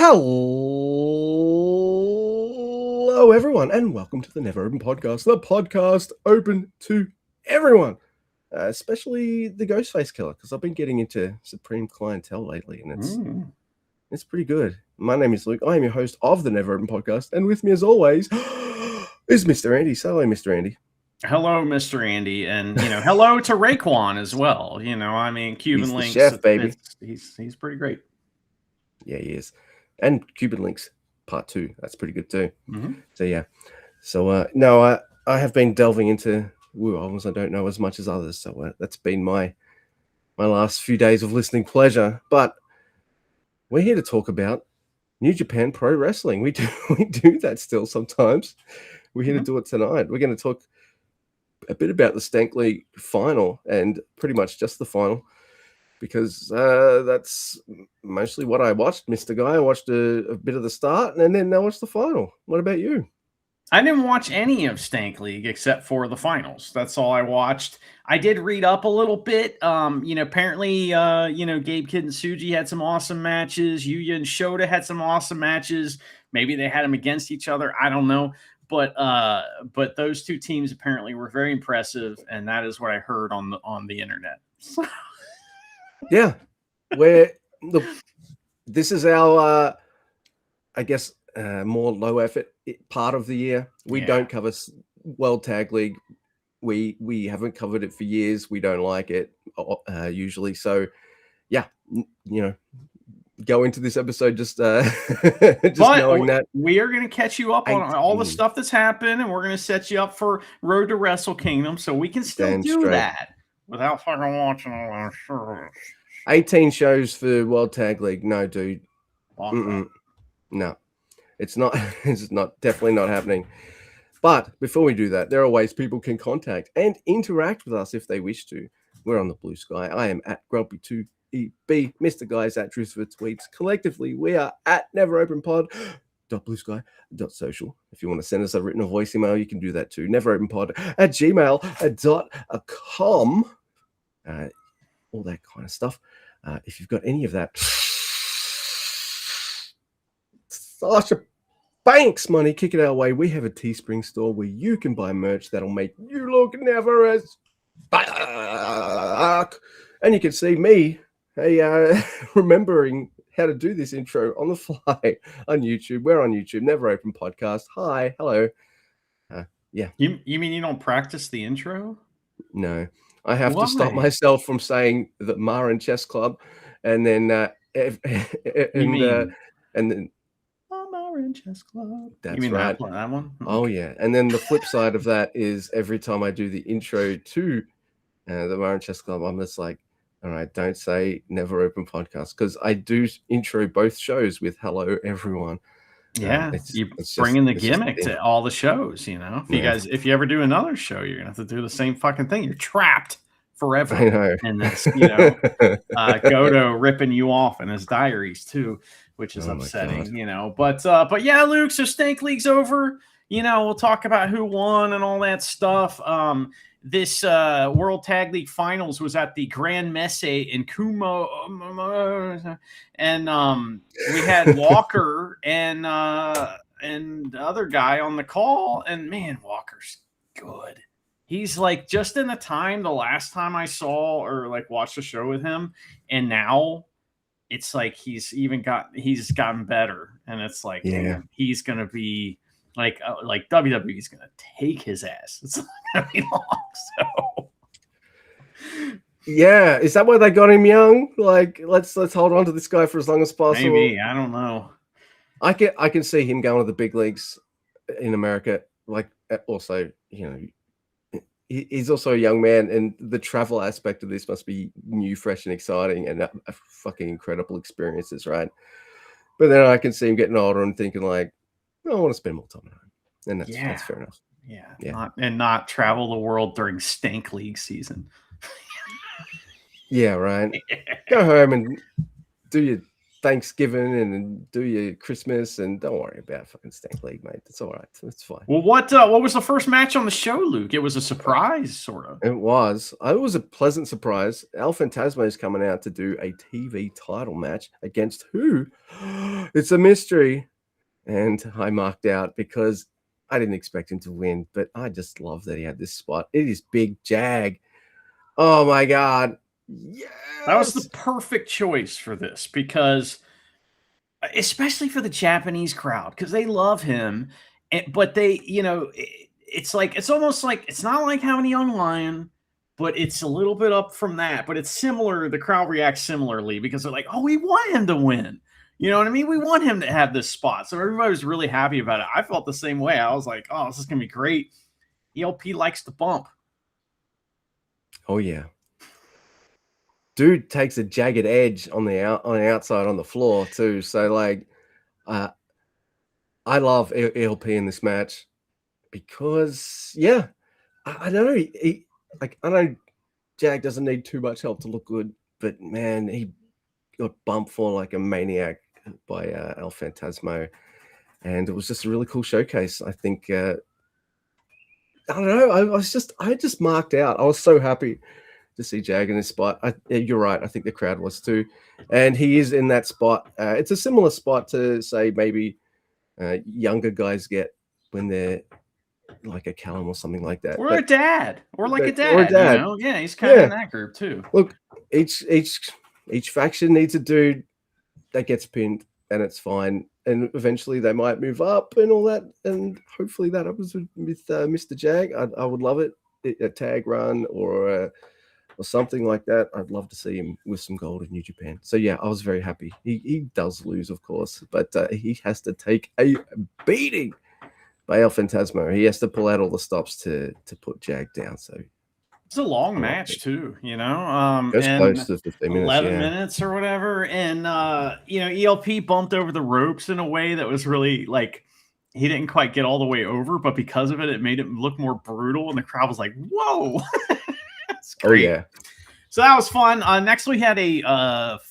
Hello, everyone, and welcome to the Never Open Podcast, the podcast open to everyone, especially the Ghostface Killer, because I've been getting into Supreme Clientele lately, and it's pretty good. My name is Luke. I am your host of the Never Open Podcast, and with me, as always, is Mr. Andy. So, hello, Mr. Andy. Hello, Mr. Andy, and hello to Raekwon as well. Cuban He's Links, the chef, baby. He's pretty great. Yeah, he is. And Cuban Links Part 2. That's pretty good too. Mm-hmm. So yeah. So no, I have been delving into Woo albums I don't know as much as others. So that's been my last few days of listening pleasure. But we're here to talk about New Japan Pro Wrestling. We do that still sometimes. We're here to do it tonight. We're going to talk a bit about the Stank League final, and pretty much just the final, because that's mostly what I watched, Mr. Guy. I watched a bit of the start, and then I watched the final. What about you? I didn't watch any of Stank League except for the finals. That's all I watched. I did read up a little bit. Apparently, Gabe Kidd and Tsuji had some awesome matches. Yuya and Shota had some awesome matches. Maybe they had them against each other. I don't know. But those two teams apparently were very impressive, and that is what I heard on the internet. Yeah, this is our, I guess, more low effort part of the year. We don't cover World Tag League. We haven't covered it for years. We don't like it usually. So, yeah, go into this episode just knowing that we are going to catch you up on all the stuff that's happened, and we're going to set you up for Road to Wrestle Kingdom, so we can still do that without fucking watching all our shows. 18 shows for World Tag League. No, dude. No, it's not. It's not. Definitely not happening. But before we do that, there are ways people can contact and interact with us if they wish to. We're on the Blue Sky. I am at Grumpy2EB. Mr. Guy's at Truth for Tweets. Collectively, we are at neveropenpod.bluesky.social. If you want to send us a written or voice email, you can do that too. neveropenpod@gmail.com. All that kind of stuff. If you've got any of that Sasha Banks money, kick it our way. We have a Teespring store where you can buy merch that'll make you look never as fuck. And you can see me remembering how to do this intro on the fly on YouTube. We're on YouTube, Never Open Podcast. Hi, hello. Yeah. You mean you don't practice the intro? No. I have to stop myself from saying the Marin Chess Club, and then and then Marin Chess Club. That's you mean right. That one? Oh yeah. And then the flip side of that is every time I do the intro to the Marin Chess Club, I'm just like, all right, don't say Never Open Podcast, because I do intro both shows with hello everyone. Yeah, you bring in the gimmick to all the shows, If you ever do another show, you're gonna have to do the same fucking thing. You're trapped forever. I know. And this, Goto ripping you off in his diaries too, which is upsetting, But yeah, Luke, so Stank League's over. We'll talk about who won and all that stuff. This World Tag League Finals was at the Grand Messe in Kumo, and we had Walker and the other guy on the call, and man, Walker's good. He's like just in the last time I saw or like watched a show with him, and now it's like he's gotten better, and it's like man, he's gonna be. Like WWE is gonna take his ass. It's not gonna be long. So yeah, is that why they got him young? Like, let's hold on to this guy for as long as possible. Maybe, I don't know. I can see him going to the big leagues in America. Like, also, he's also a young man, and the travel aspect of this must be new, fresh, and exciting, and a fucking incredible experiences, right? But then I can see him getting older and thinking like, I want to spend more time at home, and that's fair enough. Yeah. Not travel the world during Stank League season. Yeah, right. Go home and do your Thanksgiving and do your Christmas, and don't worry about fucking Stank League, mate. It's all right. It's fine. Well, what was the first match on the show, Luke? It was a surprise, sort of. It was. It was a pleasant surprise. El Fantasma is coming out to do a TV title match against who? It's a mystery. And I marked out because I didn't expect him to win, but I just love that he had this spot. It is Big Jag. Oh my God. Yes! That was the perfect choice for this because, especially for the Japanese crowd, because they love him, but they, it's almost like, it's not like having a young lion, but it's a little bit up from that, but it's similar. The crowd reacts similarly because they're like, oh, we want him to win. You know what I mean? We want him to have this spot. So everybody was really happy about it. I felt the same way. I was like, oh, this is going to be great. ELP likes to bump. Oh, yeah. Dude takes a jagged edge on the outside on the floor too. So like, I love ELP in this match because I know I know Jag doesn't need too much help to look good, but man, he got bumped for like a maniac by El Fantasmo, and it was just a really cool showcase. I think I don't know. I just marked out. I was so happy to see Jag in this spot. You're right. I think the crowd was too. And he is in that spot. It's a similar spot to, say, maybe younger guys get when they're like a Callum or something like that. Or a dad. Or like a dad. You know? Yeah, he's kind of in that group too. Look, each faction needs a dude that gets pinned, and it's fine. And eventually they might move up and all that. And hopefully that happens with Mr. Jag. I would love it. A tag run or something like that. I'd love to see him with some gold in New Japan. So yeah, I was very happy. He does lose, of course, but he has to take a beating by El Fantasma. He has to pull out all the stops to put Jag down. So it's a long match too, you know. It's close to 15 minutes, 11 minutes or whatever. And ELP bumped over the ropes in a way that was really like he didn't quite get all the way over, but because of it, it made it look more brutal, and the crowd was like, "Whoa!" That's great. Oh yeah. So that was fun. Next we had a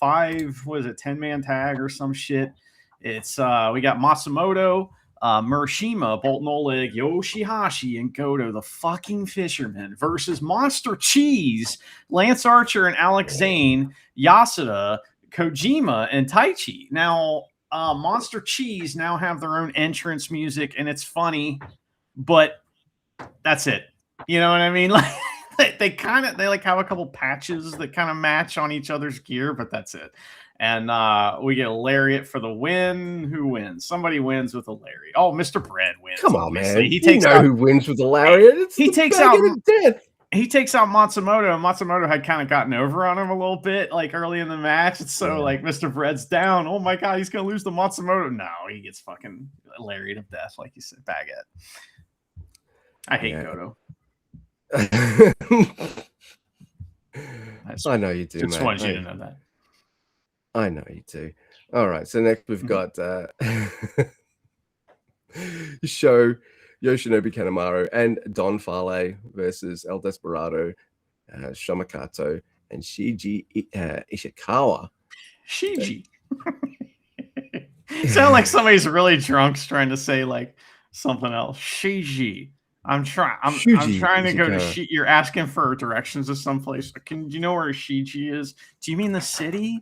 10-man tag or some shit. It's we got Masamoto, Murashima, Bolton Oleg, Yoshihashi, and Goto, the fucking Fisherman, versus Monster Cheese, Lance Archer and Alex Zane, Yasuda, Kojima, and Taichi. Now, Monster Cheese now have their own entrance music, and it's funny, but that's it. You know what I mean? Like they like have a couple patches that kind of match on each other's gear, but that's it. And we get a lariat for the win. Who wins? Somebody wins with a lariat. Oh, Mr. Bread wins. Come on, man. He takes out who wins with the lariat. He takes out Matsumoto. Matsumoto had kind of gotten over on him a little bit, like early in the match. It's so like Mr. Bread's down. Oh my God, he's gonna lose to Matsumoto. No, he gets fucking lariat of death, like you said, Baguette. I hate Goto. I know you do. Just wanted you to know that. I know you do. All right. So next we've got Yoshinobu Kanemaru and Don Farley versus El Desperado, Shomakato, and Shiji Ishikawa. Shiji. Sound like somebody's really drunk trying to say like something else. Shiji. I'm trying to go to You're asking for directions to someplace. Do you know where Shiji is? Do you mean the city?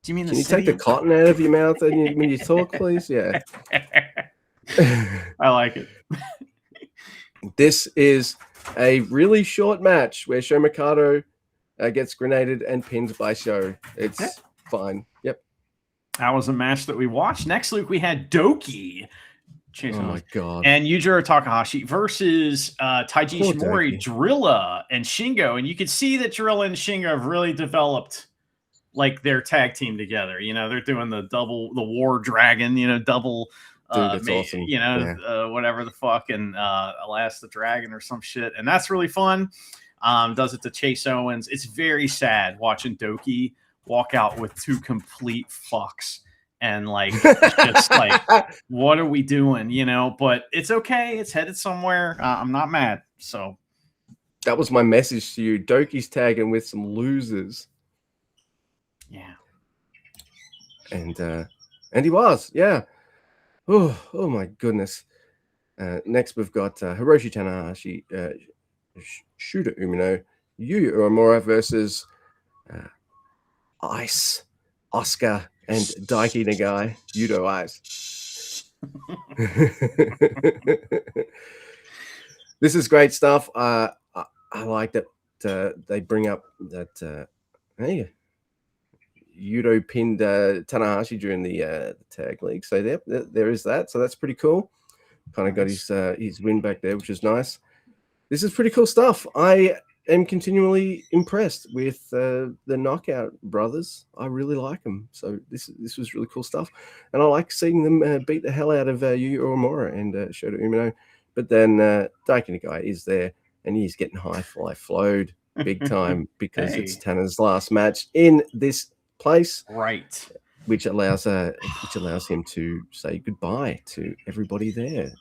Do you mean Can you take the cotton out of your mouth when you talk, please? Yeah. I like it. This is a really short match where Sho Mikado gets grenaded and pinned by Sho. It's fine. Yep. That was a match that we watched. Next week we had Doki. Oh my God. And Yujiro Takahashi versus Taiji Ishimori, Drilla, and Shingo. And you could see that Drilla and Shingo have really developed like their tag team together. You know, they're doing the War Dragon, double, Dude, that's awesome. Whatever the fuck, and Alas the Dragon or some shit. And that's really fun. Does it to Chase Owens. It's very sad watching Doki walk out with two complete fucks. And like, just like, what are we doing? But it's okay. It's headed somewhere. I'm not mad. So that was my message to you. Doki's tagging with some losers. Yeah. And he was, yeah. Oh my goodness. Next, we've got Hiroshi Tanahashi, Shooter Umino, Yuya Uemura versus Ice, Oscar, and Daiki Nagai, Yudo Ice. This is great stuff. I like that they bring up that hey, Yudo pinned Tanahashi during the tag league. So there is that. So that's pretty cool. Kind of got his win back there, which is nice. This is pretty cool stuff. I am continually impressed with the Knockout brothers. I really like them. So this was really cool stuff. And I like seeing them beat the hell out of Yuya Uemura and Shota Umino. But then Daiki Nagai is there, and he's getting high flowed big time because it's Tana's last match in this place, right? Which allows him to say goodbye to everybody there.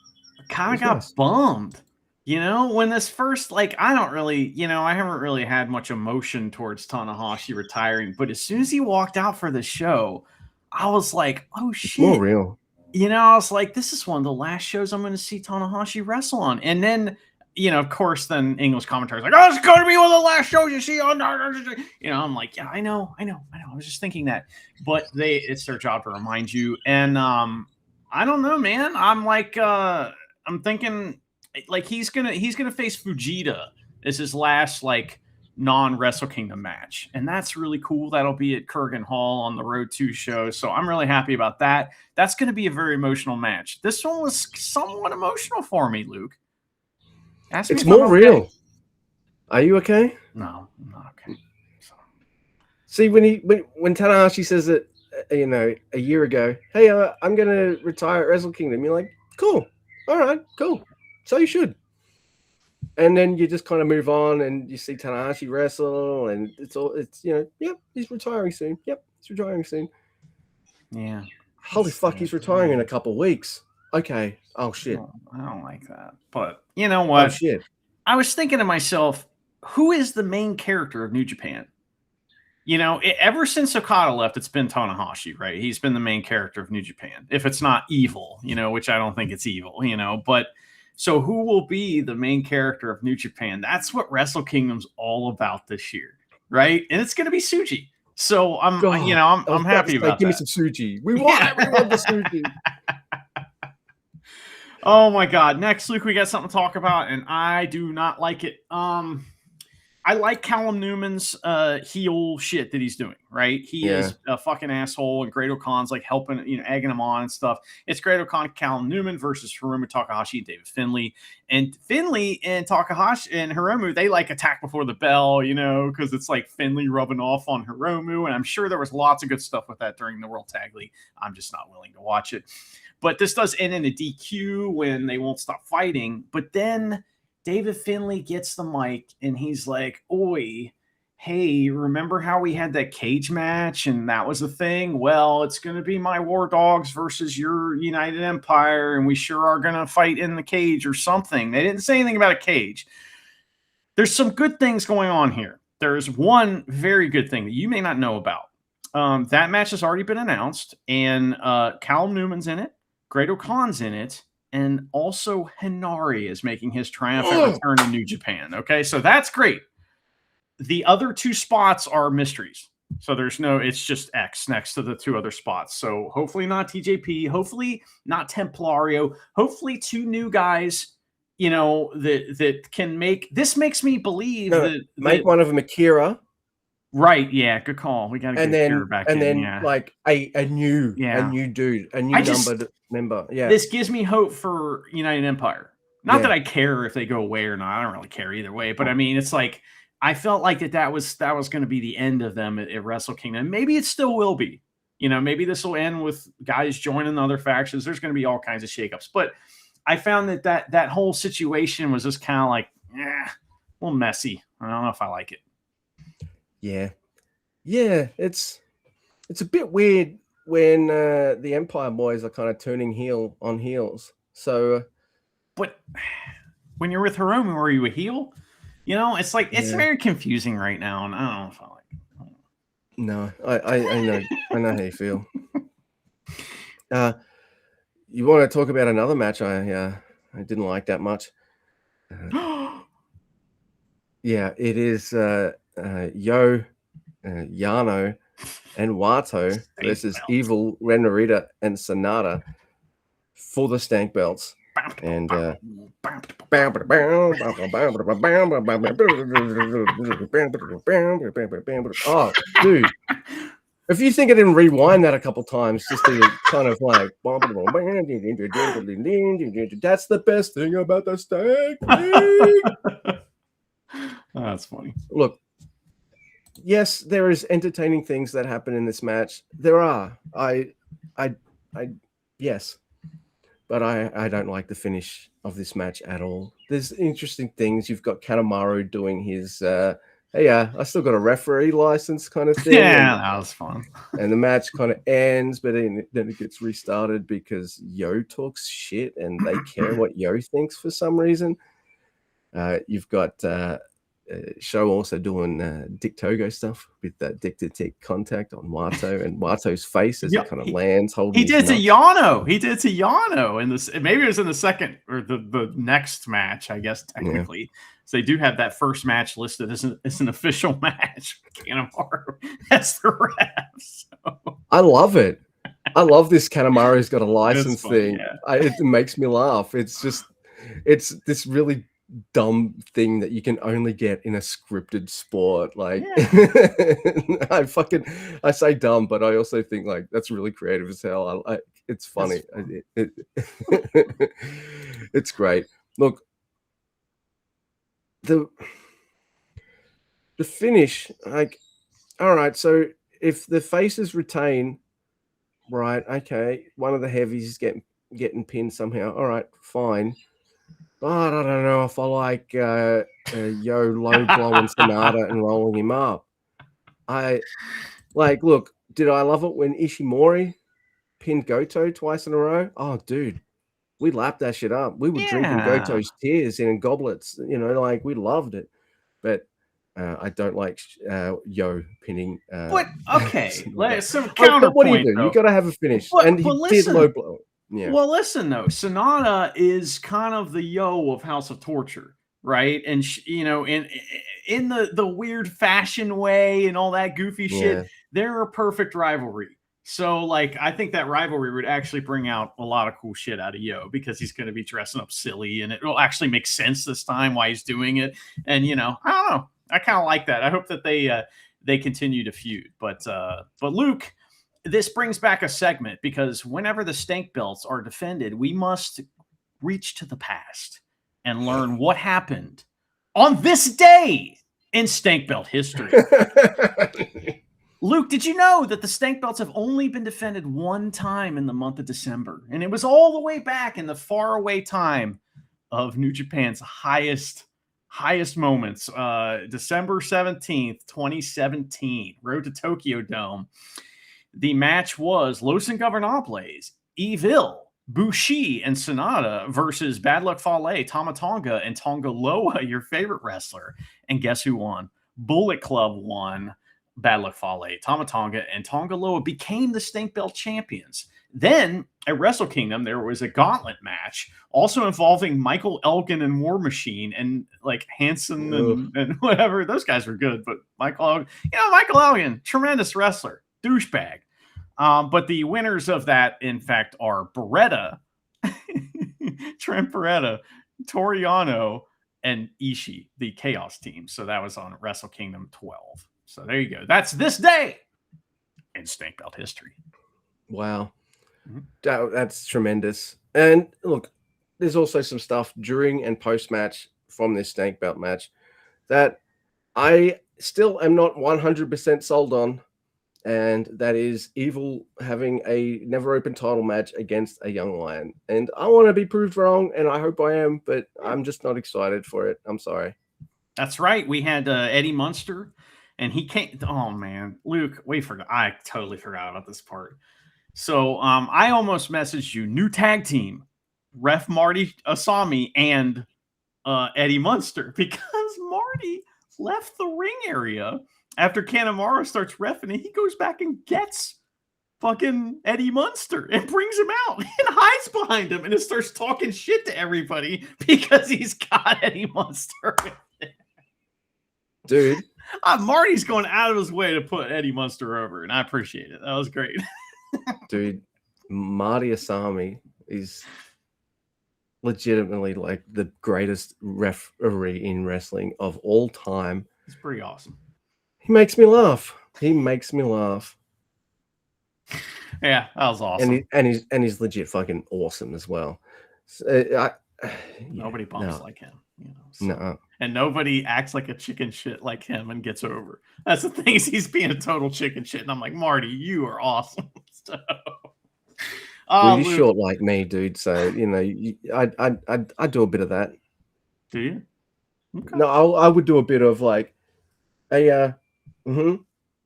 Kind of got bummed, when this first, I don't really, I haven't really had much emotion towards Tanahashi retiring, but as soon as he walked out for the show, I was like, oh shit, it's more real. I was like, this is one of the last shows I'm going to see Tanahashi wrestle on. And then, of course, then English commentaries like, oh, it's going to be one of the last shows you see on. I'm like, yeah, I know. I was just thinking that, but it's their job to remind you. And I don't know, man. I'm like, I'm thinking like he's gonna face Fujita as his last non-Wrestle Kingdom match, and that's really cool. That'll be at Kurgan Hall on the Road 2 show, so I'm really happy about that. That's going to be a very emotional match. This one was somewhat emotional for me, Luke. It's more real. Are you okay? No, I'm not okay. See, when Tanahashi says it, a year ago, hey, I'm going to retire at Wrestle Kingdom, you're like, cool, all right, cool. So you should. And then you just kind of move on, and you see Tanahashi wrestle, and he's retiring soon. Yep, he's retiring soon. Yeah. Holy fuck, he's retiring in a couple of weeks. Okay. Oh shit. I don't like that. But you know what? Oh shit. I was thinking to myself, who is the main character of New Japan? Ever since Okada left, it's been Tanahashi, right? He's been the main character of New Japan. If it's not evil, which I don't think it's evil, but. So who will be the main character of New Japan? That's what Wrestle Kingdom's all about this year, right? And it's going to be Tsuji. So I'm happy about that. Give me some Tsuji. We want everyone the Tsuji. Oh my God! Next, Luke, we got something to talk about, and I do not like it. I like Callum Newman's heel shit that he's doing, right? He is a fucking asshole, and Great O'Con's helping, egging him on and stuff. It's Great O'Con, Callum Newman versus Hiromu Takahashi and David Finlay. And Finlay and Takahashi and Hiromu, they attack before the bell, because it's Finlay rubbing off on Hiromu. And I'm sure there was lots of good stuff with that during the World Tag League. I'm just not willing to watch it. But this does end in a DQ when they won't stop fighting. But then David Finlay gets the mic and he's like, oi, hey, remember how we had that cage match and that was a thing? Well, it's going to be my War Dogs versus your United Empire, and we sure are going to fight in the cage or something. They didn't say anything about a cage. There's some good things going on here. There's one very good thing that you may not know about. That match has already been announced, and Callum Newman's in it. Great O'Con's in it. And also Hinari is making his triumphant return to New Japan. Okay, so that's great. The other two spots are mysteries. So it's just X next to the two other spots. So hopefully not TJP, hopefully not Templario, hopefully two new guys, that can make, this makes me believe make one of them Akira. Right, yeah, good call. We got to get Akira back in. And then a new dude, a new member. Yeah. This gives me hope for United Empire. Not that I care if they go away or not. I don't really care either way. But I mean, it's I felt like that was going to be the end of them at Wrestle Kingdom. Maybe it still will be. Maybe this will end with guys joining the other factions. There's going to be all kinds of shakeups. But I found that whole situation was just kind of a little messy. I don't know if I like it. Yeah. It's a bit weird when the Empire boys are kind of turning heel on heels. So, but when you're with Hiromu, are you a heel? It's it's very confusing right now, and I don't know if I like it. No, I know how you feel. You want to talk about another match I didn't like that much? Yeah, it is Yano and Wato versus Evil, Ren Narita, and Sonata for the Stank belts. And oh, dude, if you think I didn't rewind that a couple times just to kind of like, that's the best thing about the Stank League. Oh, that's funny. Look, yes, there is entertaining things that happen in this match. There are. Yes, but I don't like the finish of this match at all. There's interesting things. You've got Kanemaru doing his, hey, I still got a referee license kind of thing. Yeah, that was fun. And the match kind of ends, but then it gets restarted because Yo talks shit and they care what Yo thinks for some reason. You've got Show also doing Dick Togo stuff with that dick-to-dick contact on Wato and Wato's face as it kind of lands. Holding he did to Yano. He did to Yano in this. Maybe it was in the second or the next match, I guess technically. Yeah. So they do have that first match listed as an official match. Kanemaru as the ref. So. I love it. I love this Kanemaru's got a license thing. Yeah. It makes me laugh. It's this really dumb thing that you can only get in a scripted sport. Like, yeah. I say dumb, but I also think like that's really creative as hell. It's funny. It's great. Look, the finish, like, all right, so if the faces retain, right, okay, one of the heavies is getting pinned somehow, all right, fine. But I don't know if I like Yo low blowing Sonata and rolling him up. Look, did I love it when Ishimori pinned Goto twice in a row? Oh, dude, we lapped that shit up. We were drinking Goto's tears in goblets, like we loved it. But I don't like Yo pinning. But okay, some counterpoint. What do you do? Though. You got to have a finish, and he did low blow. Yeah. Well, listen though, Sonata is kind of the Yo of House of Torture, right? And in the weird fashion way and all that goofy shit, they're a perfect rivalry. So, like, I think that rivalry would actually bring out a lot of cool shit out of Yo because he's going to be dressing up silly, and it will actually make sense this time why he's doing it. And I don't know, I kind of like that. I hope that they continue to feud. But Luke. This brings back a segment because whenever the Stank belts are defended, we must reach to the past and learn what happened on this day in Stank belt history. Luke, did you know that the Stank belts have only been defended one time in the month of December? And it was all the way back in the faraway time of New Japan's highest moments. December 17th, 2017, Road to Tokyo Dome. The match was Los Ingobernables, Evil, Bushi, and Sonata versus Bad Luck Fale, Tama Tonga, and Tonga Loa, your favorite wrestler. And guess who won? Bullet Club won. Bad Luck Fale, Tama Tonga, and Tonga Loa became the Stank Belt champions. Then at Wrestle Kingdom, there was a gauntlet match, also involving Michael Elgin and War Machine, and like Hanson and whatever. Those guys were good, but Michael Elgin, tremendous wrestler, douchebag. But the winners of that, in fact, are Beretta, Trent Beretta, Toriano, and Ishii, the Chaos team. So that was on Wrestle Kingdom 12. So there you go. That's this day in Stank Belt history. Wow. That's tremendous. And look, there's also some stuff during and post-match from this Stank Belt match that I still am not 100% sold on. And that is Evil having a never open title match against a young lion. And I want to be proved wrong, and I hope I am, but I'm just not excited for it. I'm sorry. That's right. We had Eddie Munster, and he came. Oh, man. Luke, I totally forgot about this part. So I almost messaged you, new tag team, Ref Marty Asami and Eddie Munster, because Marty left the ring area after Kanemaru starts reffing, and he goes back and gets fucking Eddie Munster and brings him out and hides behind him and it starts talking shit to everybody because he's got Eddie Munster. Dude. Marty's going out of his way to put Eddie Munster over, and I appreciate it. That was great. Dude, Marty Asami is legitimately like the greatest referee in wrestling of all time. It's pretty awesome. He makes me laugh. He makes me laugh. Yeah, that was awesome. And he's legit fucking awesome as well. So, nobody bumps like him, you know. So. No. And nobody acts like a chicken shit like him and gets over. That's the thing. He's being a total chicken shit, and I'm like, Marty, you are awesome. So, you're short like me, dude. So you know, I do a bit of that. Do you? Okay. No, I would do a bit of like, hey,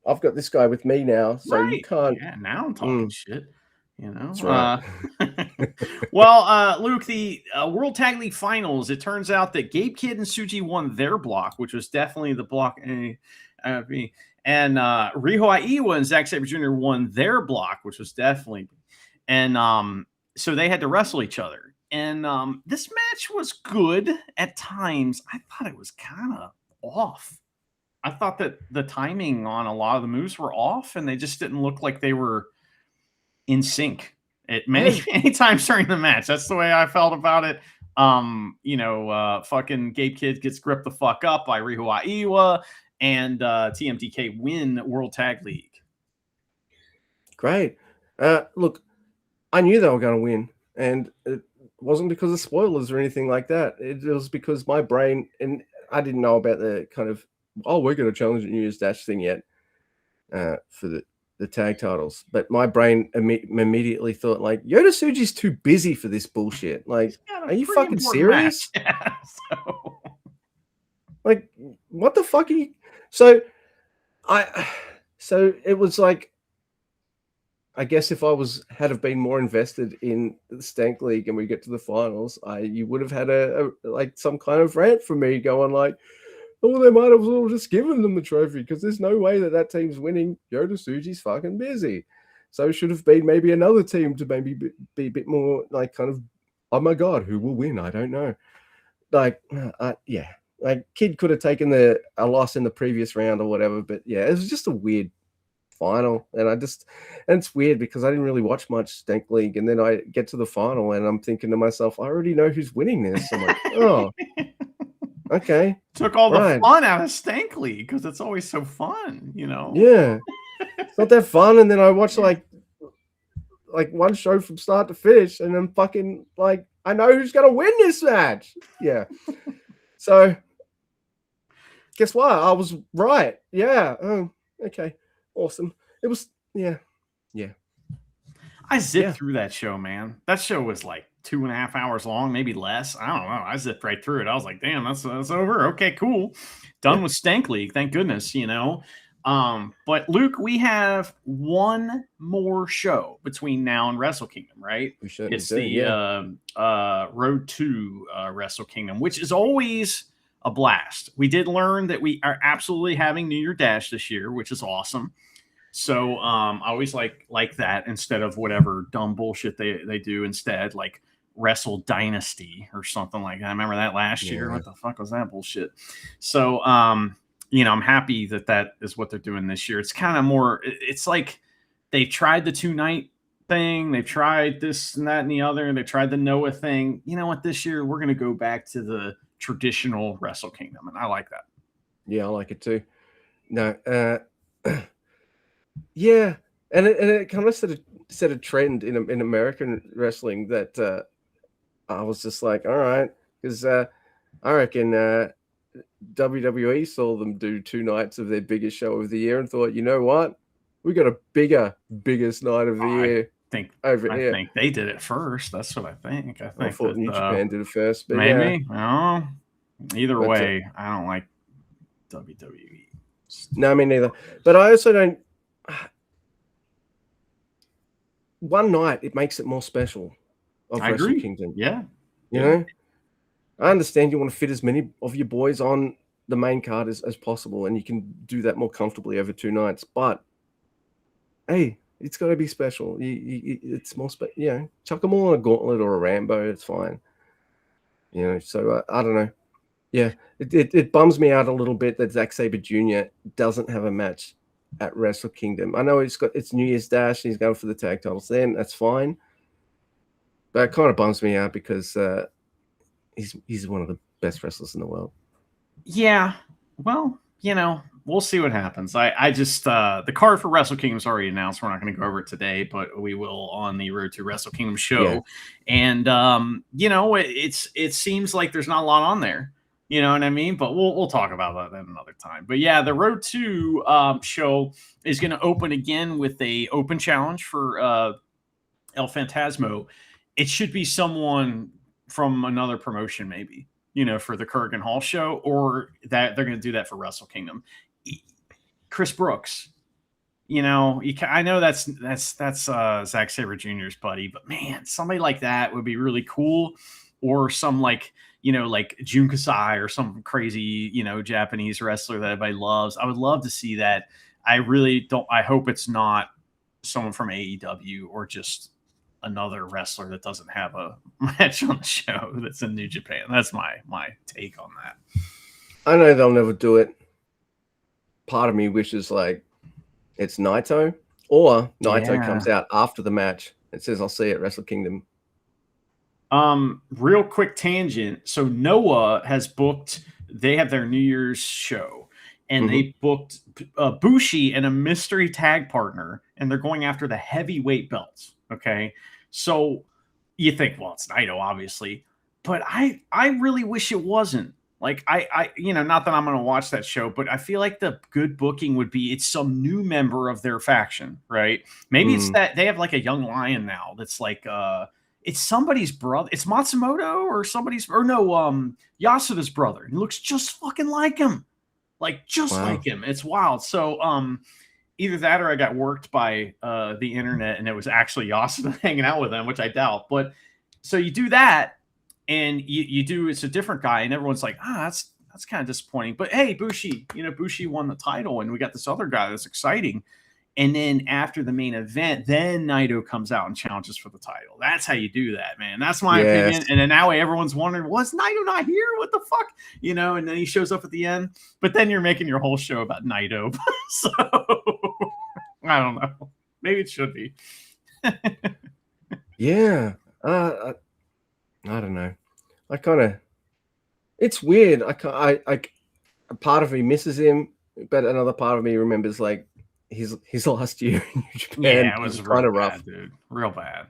I've got this guy with me now, so you can't. Yeah, now I'm talking shit. You know, that's right. Well, Luke, the World Tag League Finals, it turns out that Gabe Kidd and Tsuji won their block, which was definitely the block A, B. And Riho Aiwa and Zack Sabre Jr. won their block, which was definitely. And so they had to wrestle each other. And this match was good at times. I thought it was kind of off. I thought that the timing on a lot of the moves were off, and they just didn't look like they were in sync at many times during the match. That's the way I felt about it. Fucking Gabe Kidd gets gripped the fuck up by Riho Aiwa, and TMDK win World Tag League. Great. Look, I knew they were going to win, and it wasn't because of spoilers or anything like that. It was because my brain, and I didn't know about the kind of, we're going to challenge the New Year's Dash thing yet for the tag titles. But my brain immediately thought, like, Yota Tsuji's too busy for this bullshit. Like, are you fucking serious? Yeah, like, what the fuck are you? So it was like, I guess if I had have been more invested in the Stank League and we get to the finals, you would have had a like some kind of rant from me going like, oh, they might have well just given them the trophy because there's no way that team's winning. Yota Tsuji's fucking busy. So it should have been maybe another team to maybe be a bit more like kind of, oh my God, who will win? I don't know. Like, yeah, like Kid could have taken a loss in the previous round or whatever, but yeah, it was just a weird final. And it's weird because I didn't really watch much Stank League. And then I get to the final and I'm thinking to myself, I already know who's winning this. I'm like, oh. Okay. Took all the fun out of Stank League because it's always so fun, you know? Yeah. It's not that fun. And then I watch like one show from start to finish and then fucking like, I know who's going to win this match. Yeah. So guess what? I was right. Yeah. Oh, okay. Awesome. It was, yeah. I zipped through that show, man. That show was like 2.5 hours long, maybe less. I don't know. I zipped right through it. I was like, damn, that's over. Okay, cool. Done with Stank League. Thank goodness, you know. But Luke, we have one more show between now and Wrestle Kingdom, right? It's the Road to Wrestle Kingdom, which is always a blast. We did learn that we are absolutely having New Year Dash this year, which is awesome. So I always like that instead of whatever dumb bullshit they do instead, like Wrestle Dynasty or something like that. I remember that last year. What the fuck was that bullshit? So I'm happy that is what they're doing this year. It's kind of more, it's like they tried the 2-night thing. They've tried this and that and the other. And they tried the Noah thing. You know what? This year we're going to go back to the traditional Wrestle Kingdom. And I like that. Yeah, I like it too. No, yeah. And it kind of set a trend in American wrestling that I was just like, all right, because I reckon WWE saw them do 2 nights of their biggest show of the year and thought, you know what, we got a biggest night of the year. I think they did it first. That's what I think. I thought New Japan did it first, but maybe. Yeah. Either way, I don't like WWE. No, me neither. But I also don't. One night it makes it more special. I Wrestle agree. Kingdom. Yeah. You know, I understand you want to fit as many of your boys on the main card as possible, and you can do that more comfortably over 2 nights. But hey, It's got to be special. It's more chuck them all in a gauntlet or a Rambo. It's fine. So I don't know. Yeah, it bums me out a little bit that Zack Sabre Jr. doesn't have a match at Wrestle Kingdom. I know it's New Year's Dash and he's going for the tag titles then. That's fine. But it kind of bums me out because he's one of the best wrestlers in the world. Yeah. Well, we'll see what happens. I just the card for Wrestle Kingdom is already announced. We're not going to go over it today, but we will on the Road to Wrestle Kingdom show. Yeah. And it seems like there's not a lot on there. You know what I mean? But we'll talk about that another time. But yeah, the Road to show is going to open again with a open challenge for El Phantasmo. It should be someone from another promotion, maybe. For the Kurgan Hall show, or that they're going to do that for Wrestle Kingdom. Chris Brooks, I know that's Zack Sabre Jr.'s buddy, but man, somebody like that would be really cool. Or some like Jun Kasai or some crazy, Japanese wrestler that everybody loves. I would love to see that. I really don't. I hope it's not someone from AEW or just another wrestler that doesn't have a match on the show that's in New Japan. That's my take on that. I know they'll never do it. Part of me wishes it's Naito, or Naito comes out after the match and says, "I'll see you at Wrestle Kingdom." Real quick tangent. So Noah has booked. They have their New Year's show, and they booked Bushi and a mystery tag partner, and they're going after the heavyweight belts. Okay. So you think, well, it's Naito, obviously, but I really wish it wasn't. Like, I not that I'm going to watch that show, but I feel like the good booking would be it's some new member of their faction, right? Maybe it's that they have like a young lion now that's like, it's somebody's brother. It's Matsumoto or Yasuda's brother. He looks just fucking like him. Like, just like him. It's wild. So, either that or I got worked by the internet and it was actually Yasuda hanging out with them, which I doubt. But so you do that and you do, it's a different guy and everyone's like, that's kind of disappointing. But hey, Bushi, Bushi won the title and we got this other guy that's exciting. And then after the main event, then Naito comes out and challenges for the title. That's how you do that, man. That's my opinion. And then now everyone's wondering, was Naito not here? What the fuck? And then he shows up at the end. But then you're making your whole show about Naito. So I don't know. Maybe it should be. Yeah. I don't know. It's weird. I part of me misses him, but another part of me remembers his last year in New Japan. Yeah, it was kind of rough, dude. Real bad.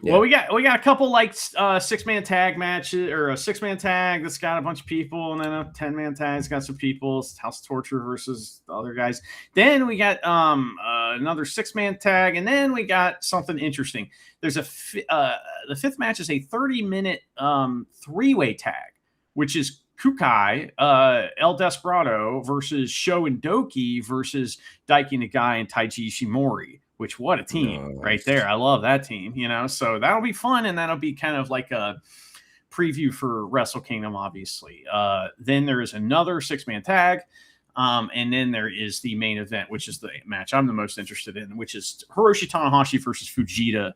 Yeah. Well, we got a couple 6-man tag matches, or a 6-man tag that's got a bunch of people, and then a 10-man tag that's got some people. It's House of Torture versus the other guys. Then we got another 6-man tag, and then we got something interesting. There's the 5th match is a 30-minute 3-way tag, which is Kukai, El Desperado versus Sho and Doki versus Daiki Nagai and Taiji Ishimori, which what a team right there. I love that team, so that'll be fun. And that'll be kind of like a preview for Wrestle Kingdom, obviously. Then there is another 6-man tag. And then there is the main event, which is the match I'm the most interested in, which is Hiroshi Tanahashi versus Fujita.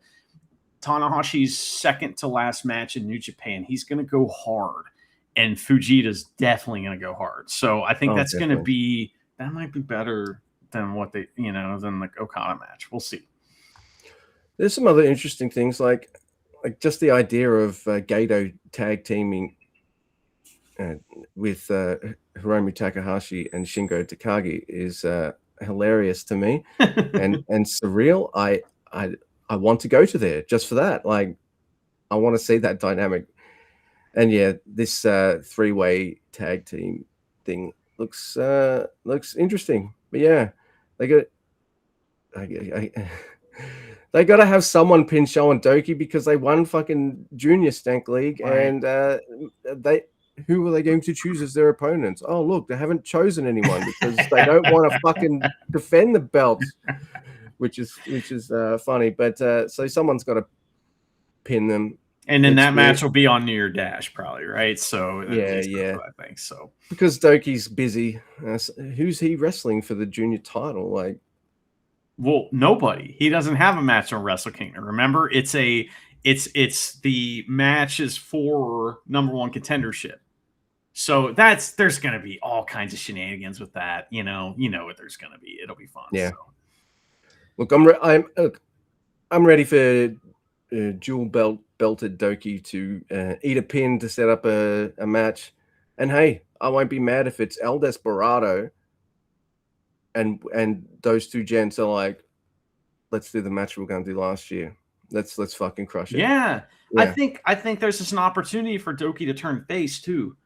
Tanahashi's second to last match in New Japan. He's going to go hard. And Fujita's definitely going to go hard. So I think that's going to be, that might be better than what they, than the Okada match. We'll see. There's some other interesting things like just the idea of Gato tag teaming with Hiromu Takahashi and Shingo Takagi is hilarious to me and surreal. I want to go to there just for that. I want to see that dynamic. And yeah, this 3-way tag team thing looks interesting. But yeah, they got to have someone pin Sho and Doki because they won fucking Junior Stank League, and who are they going to choose as their opponents? Oh look, they haven't chosen anyone because they don't want to fucking defend the belts, which is funny. But so someone's got to pin them. And then that match will be on New Year Dash, probably, right? So yeah, I think so. Because Doki's busy. Who's he wrestling for the junior title? Well, nobody. He doesn't have a match on Wrestle Kingdom. Remember, it's the matches for #1 contendership. So there's going to be all kinds of shenanigans with that. You know what there's going to be. It'll be fun. Yeah. So. Look, I'm ready for dual belted Doki to eat a pin to set up a match, and hey, I won't be mad if it's El Desperado and those two gents are like, let's do the match we were going to do last year. Let's fucking crush it. Yeah. I think there's just an opportunity for Doki to turn face too.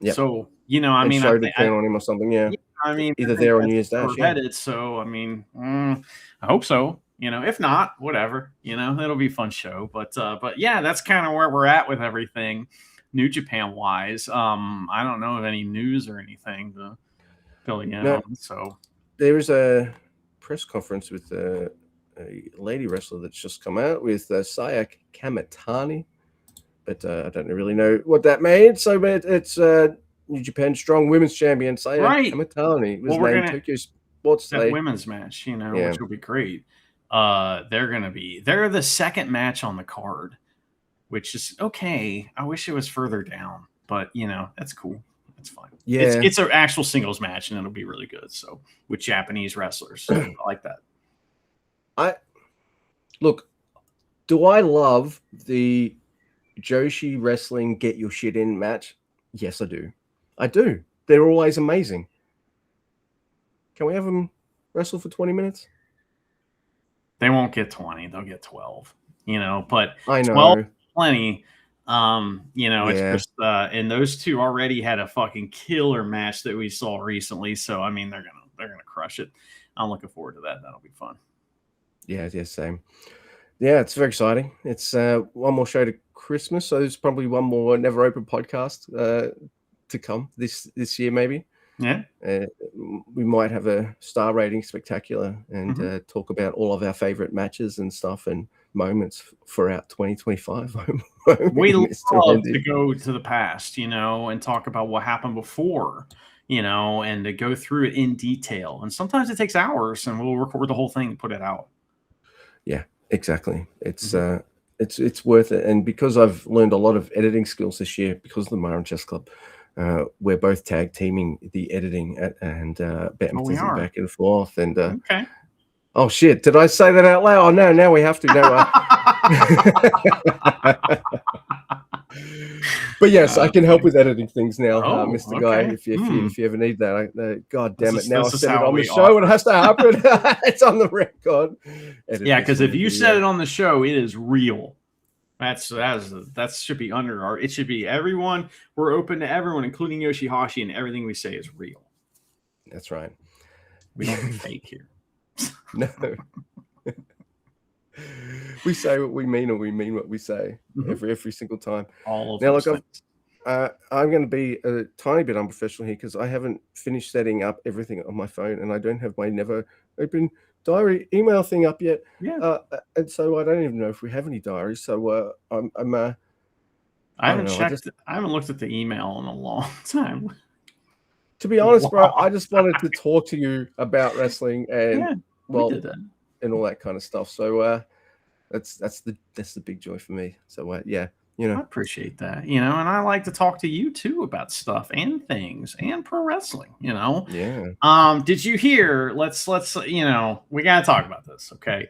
Yeah. So I mean, show the turn on him or something. Yeah. I mean, either there or New Year's Dash. Yeah. Headed, so I mean, I hope so. If not, whatever. It'll be a fun show. But yeah, that's kind of where we're at with everything, New Japan wise. I don't know of any news or anything to fill you in on. So there was a press conference with a lady wrestler that's just come out with Saya Kamitani, but I don't really know what that means. So it's New Japan Strong Women's Champion Saya Kamitani was named Tokyo Sports Day women's match, which will be great. They're the second match on the card, which is okay. I wish it was further down, but that's cool. That's fine. Yeah, it's an actual singles match, and it'll be really good. So with Japanese wrestlers, so I like that. Do I love the Joshi wrestling get your shit in match? Yes, I do. I do. They're always amazing. Can we have them wrestle for 20 minutes? They won't get 20. They'll get 12. But I know 12 is plenty. It's just and those two already had a fucking killer match that we saw recently. So I mean, they're gonna crush it. I'm looking forward to that. That'll be fun. Yeah, same. Yeah, it's very exciting. It's one more show to Christmas, so there's probably one more Never Open podcast to come this year, maybe. Yeah. We might have a star rating spectacular and talk about all of our favorite matches and stuff and moments for our 2025. We love to go to the past, and talk about what happened before, and to go through it in detail. And sometimes it takes hours, and we'll record the whole thing and put it out. Yeah, exactly. It's worth it. And because I've learned a lot of editing skills this year because of the Myron Chess Club, we're both tag teaming the editing and back and forth. And okay. Oh shit! Did I say that out loud? Oh no! Now we have to. No. But yes, I can help with editing things now, Mr. Guy. If you ever need that, God damn it! Now I said it on the show, and it has to happen. It's on the record. Yeah, because if you said it on the show, it is real. That should be under our. It should be everyone. We're open to everyone, including Yoshihashi, and everything we say is real. That's right. We don't fake here. No. We say what we mean, or we mean what we say every single time. All of now, look, I'm going to be a tiny bit unprofessional here because I haven't finished setting up everything on my phone, and I don't have my Never Open diary email thing up yet. Yeah, and so I don't even know if we have any diaries. So I haven't checked. I haven't looked at the email in a long time. To be honest, bro, I just wanted to talk to you about wrestling and and all that kind of stuff. So that's the big joy for me. So I appreciate that. And I like to talk to you too about stuff and things and pro wrestling. Yeah. Did you hear? Let's we gotta talk about this. Okay.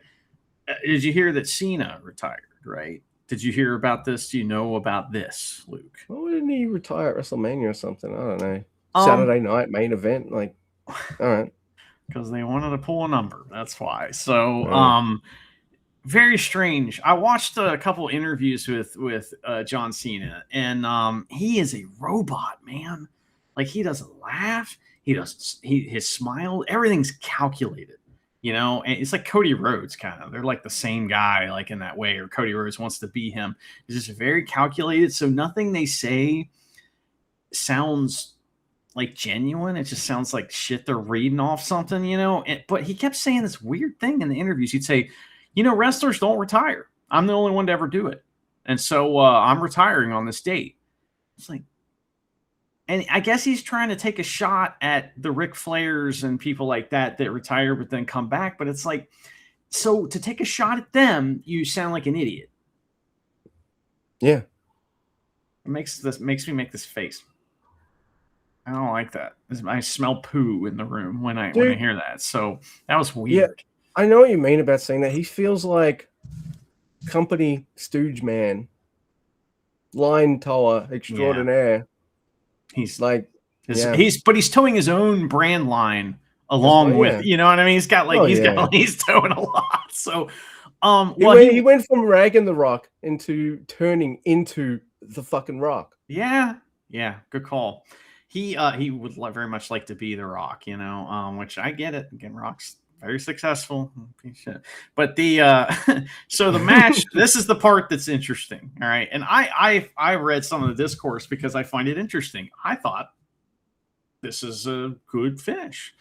Did you hear that Cena retired? Right. Did you hear about this? Do you know about this, Luke? Well, didn't he retire at WrestleMania or something? I don't know. Saturday night main event, like, all right. Because they wanted to pull a number. That's why. So, very strange. I watched a couple interviews with John Cena, and he is a robot, man. Like, he doesn't laugh. His smile, everything's calculated. And it's like Cody Rhodes, kind of. They're like the same guy, like in that way, or Cody Rhodes wants to be him. It's just very calculated. So nothing they say sounds like genuine. It just sounds like shit they're reading off something, but he kept saying this weird thing in the interviews. He'd say, wrestlers don't retire. I'm the only one to ever do it. And so I'm retiring on this date. It's like, And I guess he's trying to take a shot at the Ric Flairs and people like that retire but then come back. But it's like, so to take a shot at them, you sound like an idiot. Yeah. It makes me make this face. I don't like that. I smell poo in the room when I hear that. So that was weird. Yeah, I know what you mean about saying that. He feels like company stooge man, line tower extraordinaire. Yeah. He's like, he's towing his own brand line along with, you know what I mean? He's got like, he's towing a lot. So, he went from ragging the Rock into turning into the fucking Rock. Yeah. Yeah. Good call. He would very much like to be the Rock, you know, which I get it. Again, Rock's very successful. But so the match, this is the part that's interesting. All right. And I read some of the discourse because I find it interesting. I thought this is a good finish.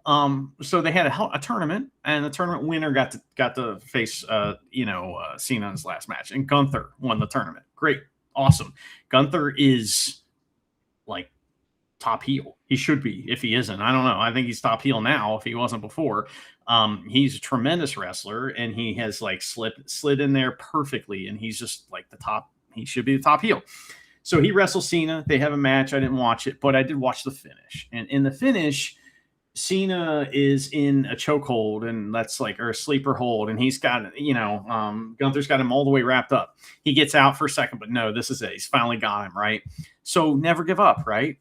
So they had a tournament, and the tournament winner got to face Cena in his last match, and Gunther won the tournament. Great. Awesome. Gunther is like top heel. He should be. If he isn't, I don't know. I think he's top heel now if he wasn't before. He's a tremendous wrestler, and he has like slid in there perfectly, and he's just like the top. He should be the top heel. So he wrestles Cena. They have a match. I didn't watch it, but I did watch the finish. And in the finish, Cena is in a chokehold, and that's like, or a sleeper hold, and he's got, Gunther's got him all the way wrapped up. He gets out for a second, but no, this is it. He's finally got him, right? So never give up, right?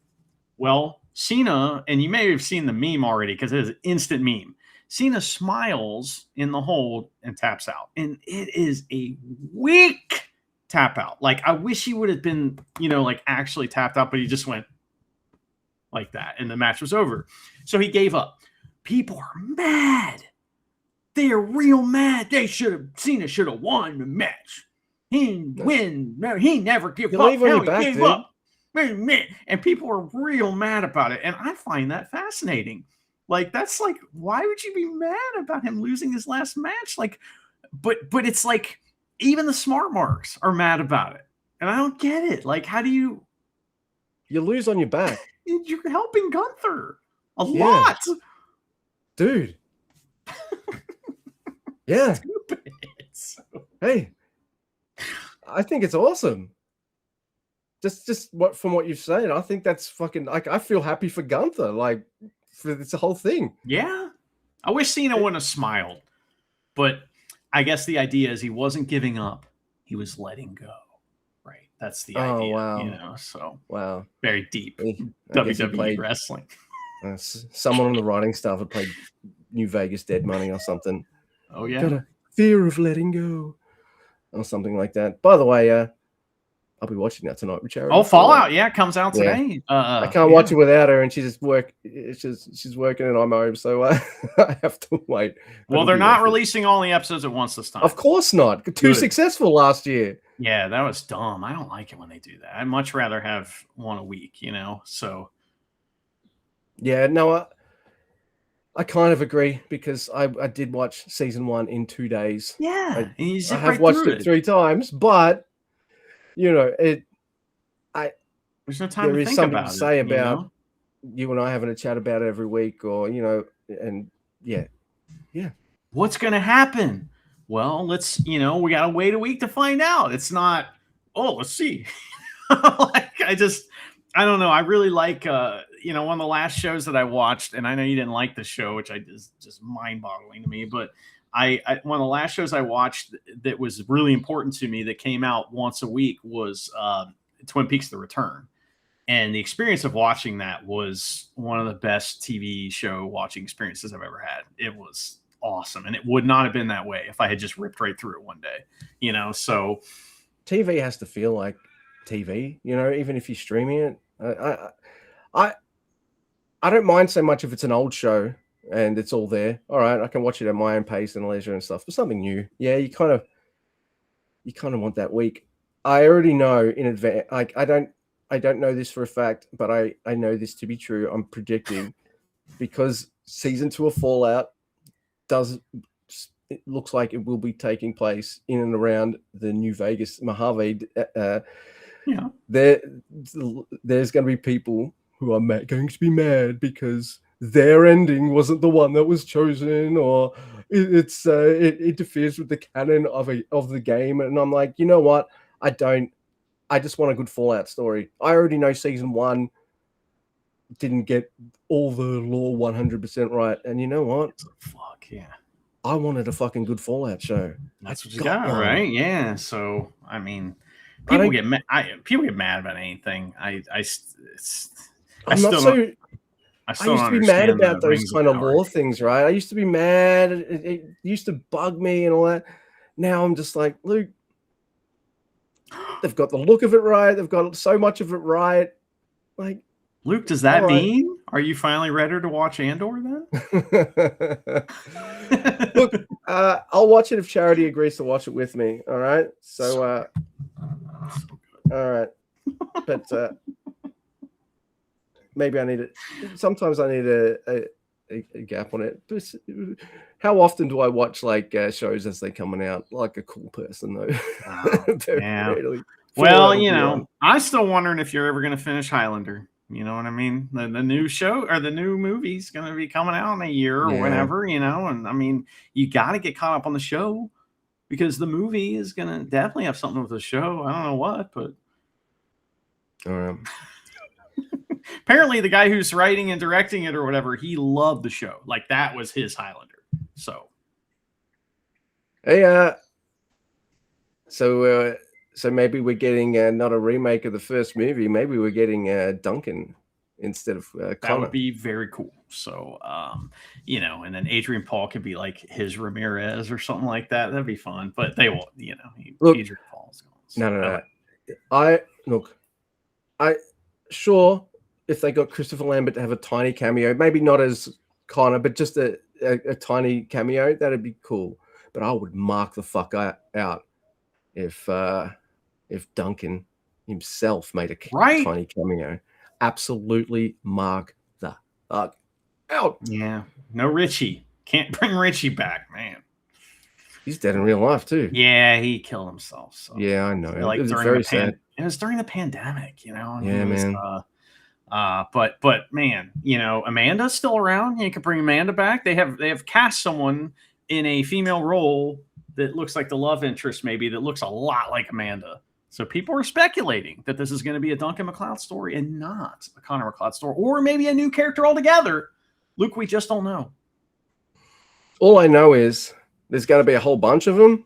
Well, Cena, and you may have seen the meme already because it is an instant meme. Cena smiles in the hold and taps out, and it is a weak tap out. Like, I wish he would have been, like actually tapped out, but he just went like that, and the match was over. So he gave up. People are mad. They are real mad. Cena should have won the match. He win. He never gave up. He gave up. And people are real mad about it. And I find that fascinating. Like, that's like, why would you be mad about him losing his last match? Like, but it's like, even the smart marks are mad about it. And I don't get it. Like, how do you lose on your back? You're helping Gunther a lot. Dude. Yeah. Hey, I think it's awesome. Just from what you've said, I think that's fucking, like, I feel happy for Gunther, like, for this whole thing. Yeah. I wish Cena wouldn't have smiled, but I guess the idea is he wasn't giving up. He was letting go. Right. That's the idea. Wow. So wow. Very deep. WWE wrestling. Someone on the writing staff had played New Vegas Dead Money or something. Oh, yeah. Got a fear of letting go or something like that. By the way, I'll be watching that tonight with Charity. Oh, Fallout, comes out today. I can't watch it without her, and she's working and I'm home, so I have to wait. Well, they're not releasing all the episodes at once this time. Of course not. Too successful last year. Yeah, that was dumb. I don't like it when they do that. I'd much rather have one a week, so. Yeah, no, I kind of agree, because I did watch season 1 in 2 days. Yeah, I have watched it 3 times, but there's no time there to is think something about to say it, about you and I having a chat about it every week, or and yeah. What's going to happen? Well, let's we got to wait a week to find out. It's not, let's see. Like, I don't know. I really like one of the last shows that I watched, and I know you didn't like the show, which just mind-boggling to me, but I one of the last shows I watched that was really important to me that came out once a week was Twin Peaks: The Return. And the experience of watching that was one of the best TV show watching experiences I've ever had. It was awesome. And it would not have been that way if I had just ripped right through it one day, so. TV has to feel like TV, even if you're streaming it. I don't mind so much if it's an old show and it's all there. All right, I can watch it at my own pace and leisure and stuff. But something new, you kind of want that week. I already know in advance. Like, I don't know this for a fact, but I know this to be true. I'm predicting, because season 2 of Fallout it looks like it will be taking place in and around the New Vegas Mojave Yeah. There's going to be people who are going to be mad because their ending wasn't the one that was chosen, or it interferes with the canon of the game. And I'm like, you know what? I just want a good Fallout story. I already know season 1 didn't get all the lore 100% right, and you know what? Fuck yeah. I wanted a fucking good Fallout show. That's what you got, right? Yeah. So I mean, people get mad about anything. I still used to be mad about those kind of lore things, right? I used to be mad. It used to bug me and all that. Now I'm just like, Luke, they've got the look of it right. They've got so much of it right. Like, Luke, does that mean, are you finally ready to watch Andor then? Look, I'll watch it if Charity agrees to watch it with me. All right. So all right. But maybe I need it. Sometimes I need a gap on it. But how often do I watch like shows as they're coming out? Like a cool person though. Yeah. Really, well, you know, I'm still wondering if you're ever going to finish Highlander. You know what I mean? The new show or the new movie's going to be coming out in a year or whenever, you know. And I mean, you got to get caught up on the show because the movie is going to definitely have something with the show. I don't know what, but apparently the guy who's writing and directing it or whatever, he loved the show. Like that was his Highlander. So, hey, so maybe we're getting not a remake of the first movie. Maybe we're getting Duncan instead of Connor. That would be very cool. So, you know, and then Adrian Paul could be like his Ramirez or something like that. That'd be fun. But they won't, you know, Adrian Paul's gone. So no. Sure, if they got Christopher Lambert to have a tiny cameo, maybe not as Connor, but just a tiny cameo, that'd be cool. But I would mark the fuck out if Duncan himself made a tiny cameo. Absolutely mark the fuck out. Yeah. No Richie. Can't bring Richie back, man. He's dead in real life too. Yeah, he killed himself. So. Yeah, I know. Like it was very sad. It was during the pandemic, you know. Yeah, man. But man, you know, Amanda's still around. You can bring Amanda back. They have cast someone in a female role that looks like the love interest, maybe, that looks a lot like Amanda. So people are speculating that this is going to be a Duncan MacLeod story and not a Connor MacLeod story, or maybe a new character altogether. Luke, we just don't know. All I know is there's got to be a whole bunch of them,